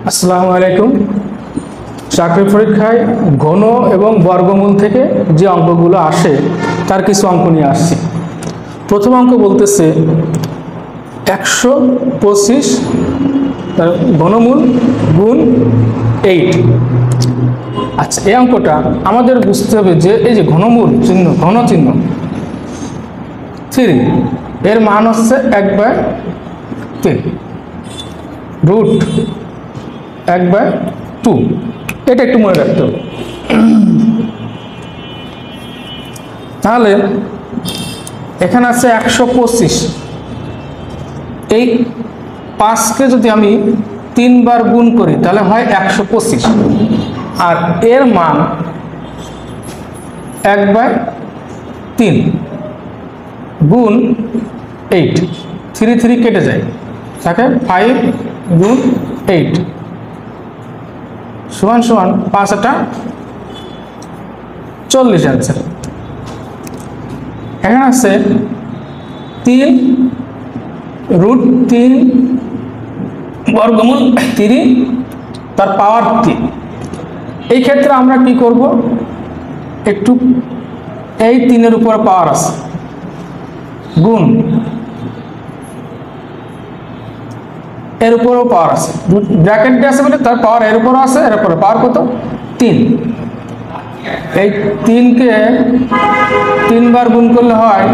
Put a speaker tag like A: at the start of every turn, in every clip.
A: আসসালামু আলাইকুম। চাকরি পরীক্ষায় ঘন এবং বর্গমূল থেকে যে অঙ্কগুলো আসে তার কিছু অঙ্ক নিয়ে আসছি। প্রথম অঙ্ক বলতেছে 125 ঘনমূল গুণ 8। আচ্ছা, এই অঙ্কটা আমাদের বুঝতে হবে যে এই যে ঘনমূল চিহ্ন, ঘন চিহ্ন 3, এর মান হচ্ছে 1/3, রুট 1/2। এটা একটু মনে রাখতে হবে। তাহলে এখানে আছে 125, এই 5কে যদি আমি 3 বার গুণ করি তাহলে হয় 125, আর এর মান 1/3 গুণ 8, 3 কেটে যায়, থাকে 5 গুণ 8 সমান সমান 5 40 অ্যান্সার। এখানে আছে 3 রুট 3 বর্গমূল 3 তার পাওয়ার 3। এই ক্ষেত্রে আমরা কি করব, একটু এই 3-এর উপর পাওয়ার আছে গুণ এর উপরও পাওয়ার আছে, ব্র্যাকেট দিয়ে আছে বলে তার পাওয়ার এর উপরও আছে, এর উপরে পাওয়ার কত 3। এই 3কে 3 বার গুণ করলে হয়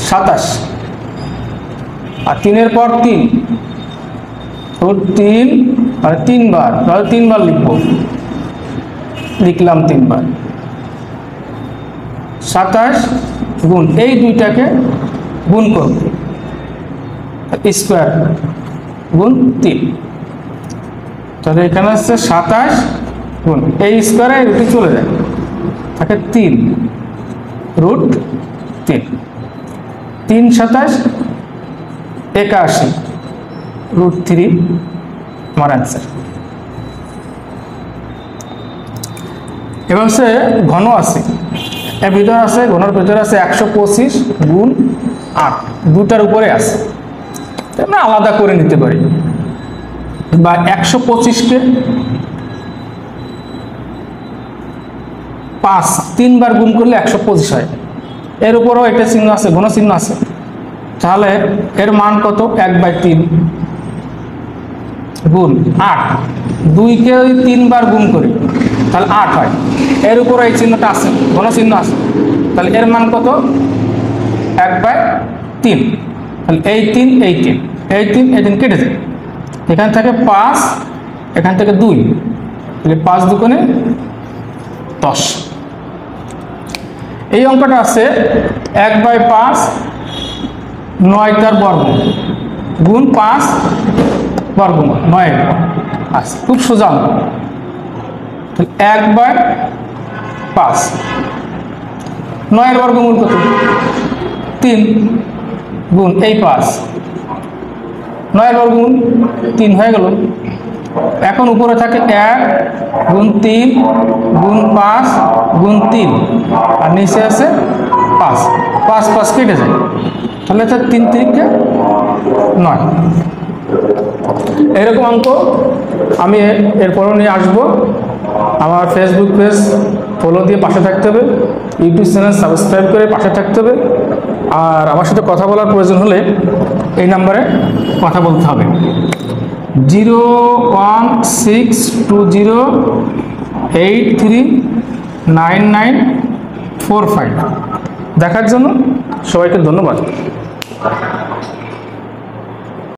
A: 27, আর 3-এর পর 3, তো 3 আর 3 বার, তাহলে 3 বার লিখলাম 3 বার 27 গুণ এই দুইটাকে গুণ করব, স্কোয়ার গুণ 3, তাহলে এখানে হচ্ছে 27 গুণ এই স্কোয়ারে রুটি চলে যায়, থাকে 3 রুট 3, 3 27 81 রুট 3 আমার অ্যান্সার। এবং সে ঘন আছে, এর ভিতরে আছে, ঘনের ভিতরে আছে 125 গুণ 8, দুটার উপরে আছে, আমরা আলাদা করে নিতে পারি, বা 125কে 5 3 বার গুণ করলে 125 হয়, এর উপরও একটা চিহ্ন আছে, ঘন চিহ্ন আছে, তাহলে এর মান কত 1/3 গুণ 8, 2কে 3 বার গুণ করি তাহলে 8 হয়, এর উপরে এই চিহ্নটা আছে, ঘন চিহ্ন আছে, তাহলে এর মান কত 1/3, তাহলে এই 3 এই 3 এই 3 এই 3 কেটে যায়, এখান থেকে 5 এখান থেকে 2, তাহলে 5 দুগুণে 10। এই অঙ্কটা আছে 1/5 9টার বর্গ গুণ 5 বর্গমূল 9, আচ্ছা খুব সোজা অঙ্ক। 1/5 9-এর বর্গমূল কত 3 গুণ এই 5, 9-এর বর্গমূল 3 হয়ে গেল। এখন উপরে থাকে 1 গুণ 3 গুণ 5 গুণ 3, আর নিচে আছে 5, 5 কেটে যায়, তাহলে 3 3কে 9। এরকম অঙ্ক আমি এরপরও নিয়ে আসবো। আমার ফেসবুক পেজ ফলো দিয়ে পাশে থাকতে হবে, ইউটিউব চ্যানেল সাবস্ক্রাইব করে পাশে থাকতে হবে, আর আমার সাথে কথা বলার প্রয়োজন হলে এই নাম্বারে কথা বলতে হবে, 01620839945। দেখার জন্য সবাইকে ধন্যবাদ।